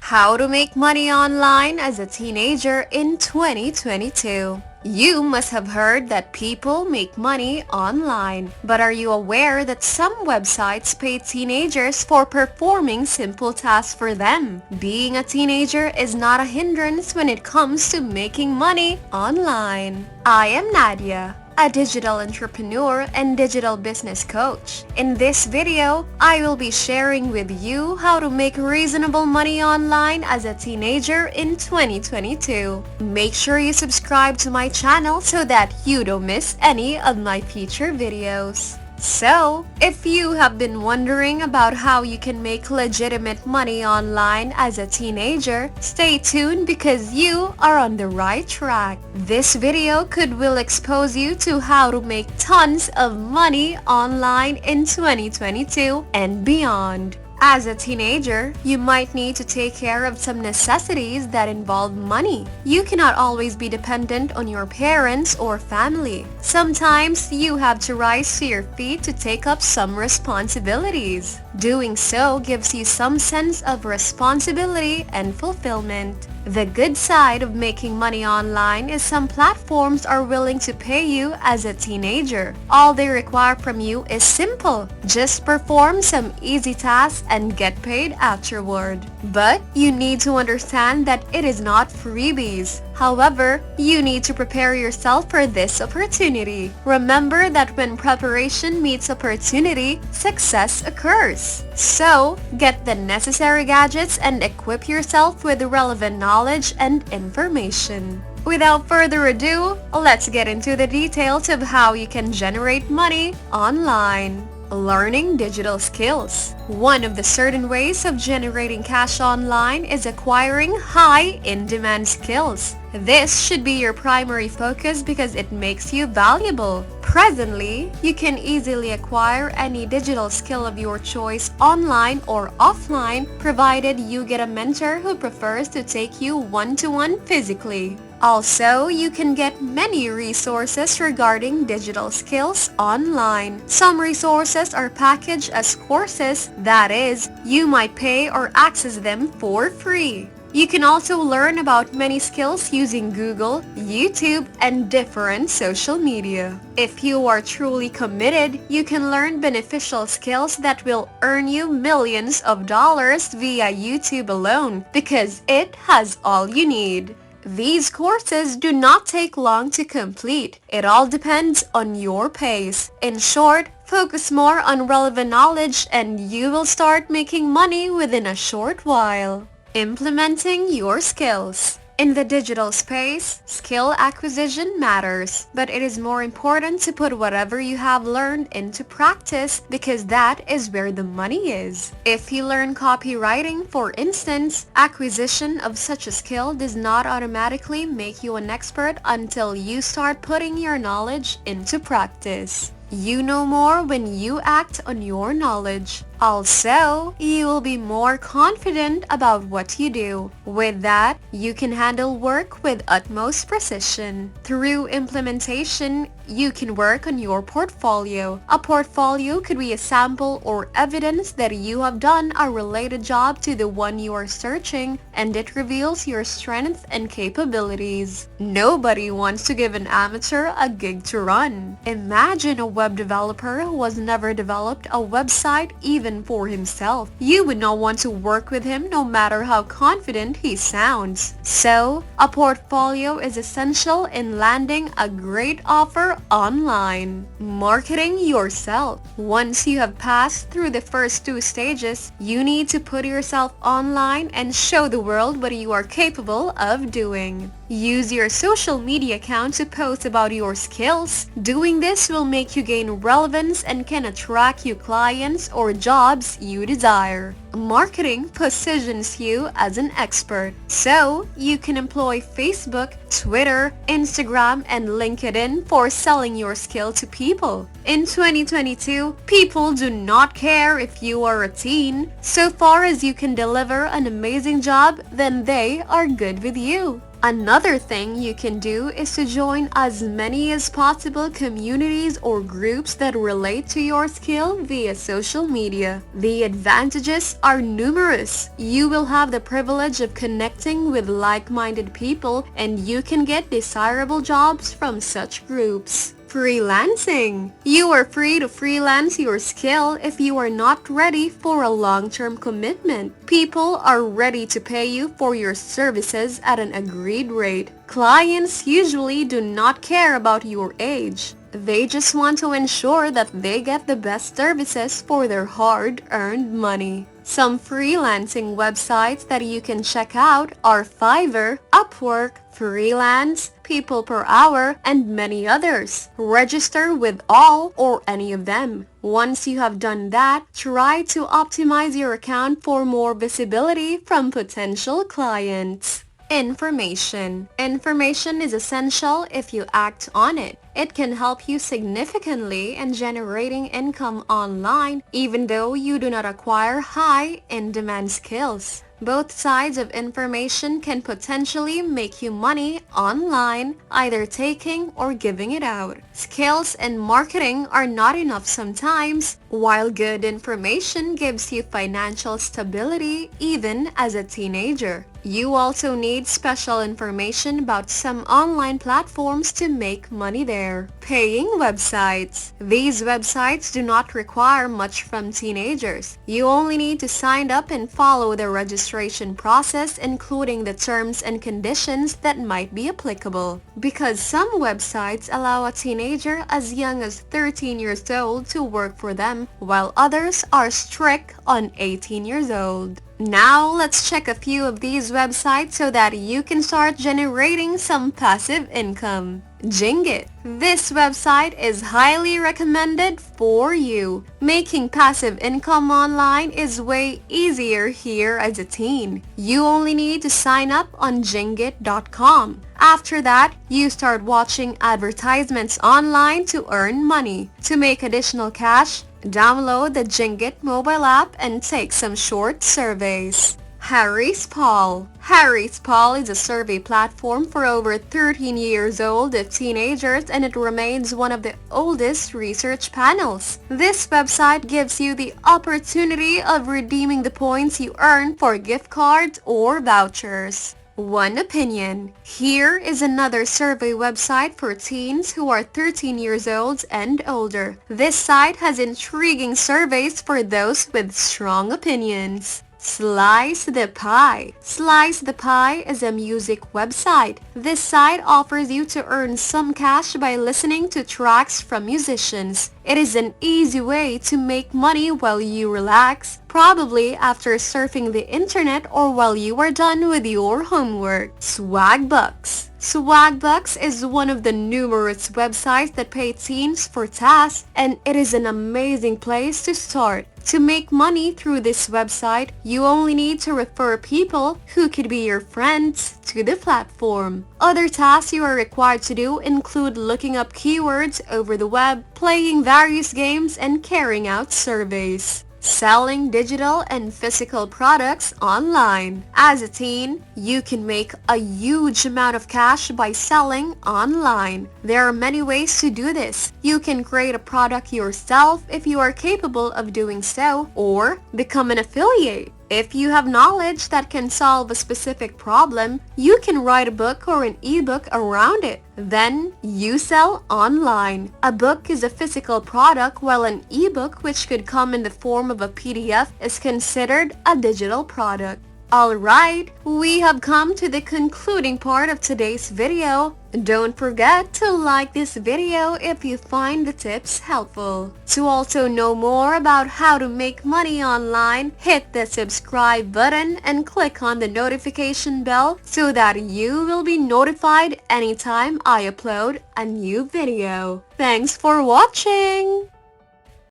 How to make money online as a teenager in 2022. You must have heard that people make money online, but are you aware that some websites pay teenagers for performing simple tasks for them? Being a teenager is not a hindrance when it comes to making money online. I am Nadia, a digital entrepreneur and digital business coach. In this video, I will be sharing with you how to make reasonable money online as a teenager in 2022. Make sure you subscribe to my channel so that you don't miss any of my future videos. So, if you have been wondering about how you can make legitimate money online as a teenager, stay tuned because you are on the right track. This video will expose you to how to make tons of money online in 2022 and beyond. As a teenager, you might need to take care of some necessities that involve money. You cannot always be dependent on your parents or family. Sometimes you have to rise to your feet to take up some responsibilities. Doing so gives you some sense of responsibility and fulfillment. The good side of making money online is some platforms are willing to pay you as a teenager. All they require from you is simple. Just perform some easy tasks and get paid afterward. But you need to understand that it is not freebies. However, you need to prepare yourself for this opportunity. Remember that when preparation meets opportunity, success occurs. So, get the necessary gadgets and equip yourself with the relevant knowledge and information. Without further ado, let's get into the details of how you can generate money online. Learning digital skills. One of the certain ways of generating cash online is acquiring high in-demand skills. This should be your primary focus because it makes you valuable. Presently, you can easily acquire any digital skill of your choice online or offline, provided you get a mentor who prefers to take you one-to-one physically. Also, you can get many resources regarding digital skills online. Some resources are packaged as courses, that is, you might pay or access them for free. You can also learn about many skills using Google, YouTube, and different social media. If you are truly committed, you can learn beneficial skills that will earn you millions of dollars via YouTube alone because it has all you need. These courses do not take long to complete. It all depends on your pace. In short, focus more on relevant knowledge and you will start making money within a short while. Implementing your skills. In the digital space, skill acquisition matters, but it is more important to put whatever you have learned into practice because that is where the money is. If you learn copywriting, for instance, acquisition of such a skill does not automatically make you an expert until you start putting your knowledge into practice. You know more when you act on your knowledge. Also, you will be more confident about what you do. With that, you can handle work with utmost precision. Through implementation, you can work on your portfolio. A portfolio could be a sample or evidence that you have done a related job to the one you are searching, and it reveals your strengths and capabilities. Nobody wants to give an amateur a gig to run. Imagine a web developer who has never developed a website even for himself. You would not want to work with him no matter how confident he sounds. So, a portfolio is essential in landing a great offer online. Marketing yourself. Once you have passed through the first two stages, you need to put yourself online and show the world what you are capable of doing. Use your social media account to post about your skills. Doing this will make you gain relevance and can attract you clients or jobs you desire. Marketing positions you as an expert, so you can employ Facebook, Twitter, Instagram, and LinkedIn for selling your skill to people. In 2022, people do not care if you are a teen. So far as you can deliver an amazing job, then they are good with you. Another thing you can do is to join as many as possible communities or groups that relate to your skill via social media. The advantages are numerous. You will have the privilege of connecting with like-minded people, and you can get desirable jobs from such groups. Freelancing. You are free to freelance your skill if you are not ready for a long-term commitment. People are ready to pay you for your services at an agreed rate. Clients usually do not care about your age. They just want to ensure that they get the best services for their hard-earned money. Some freelancing websites that you can check out are Fiverr, Upwork, Freelance, People Per Hour, and many others. Register with all or any of them. Once you have done that, try to optimize your account for more visibility from potential clients. Information. Information is essential if you act on it. It can help you significantly in generating income online even though you do not acquire high in-demand skills. Both sides of information can potentially make you money online, either taking or giving it out. Skills and marketing are not enough sometimes, while good information gives you financial stability even as a teenager. You also need special information about some online platforms to make money there. Paying websites. These websites do not require much from teenagers. You only need to sign up and follow the registration process, including the terms and conditions that might be applicable. Because some websites allow a teenager as young as 13 years old to work for them, while others are strict on 18 years old. Now let's check a few of these websites so that you can start generating some passive income. Jingit. This website is highly recommended for you. Making passive income online is way easier here as a teen. You only need to sign up on Jingit.com. After that, you start watching advertisements online to earn money. To make additional cash, download the Jingit mobile app and take some short surveys. Harry's Poll. Harry's Poll is a survey platform for over 13 years old of teenagers, and it remains one of the oldest research panels. This website gives you the opportunity of redeeming the points you earn for gift cards or vouchers. One Opinion. Here is another survey website for teens who are 13 years old and older. This site has intriguing surveys for those with strong opinions. Slice the Pie. Slice the Pie is a music website. This site offers you to earn some cash by listening to tracks from musicians. It is an easy way to make money while you relax, probably after surfing the internet or while you are done with your homework. Swagbucks. Swagbucks is one of the numerous websites that pay teens for tasks, and it is an amazing place to start. To make money through this website, you only need to refer people who could be your friends to the platform. Other tasks you are required to do include looking up keywords over the web, playing various games, and carrying out surveys. Selling digital and physical products online. As a teen, you can make a huge amount of cash by selling online. There are many ways to do this. You can create a product yourself if you are capable of doing so, or become an affiliate. If you have knowledge that can solve a specific problem, you can write a book or an ebook around it. Then you sell online. A book is a physical product, while an ebook, which could come in the form of a PDF, is considered a digital product. Alright, we have come to the concluding part of today's video. Don't forget to like this video if you find the tips helpful. To also know more about how to make money online, hit the subscribe button and click on the notification bell so that you will be notified anytime I upload a new video. Thanks for watching!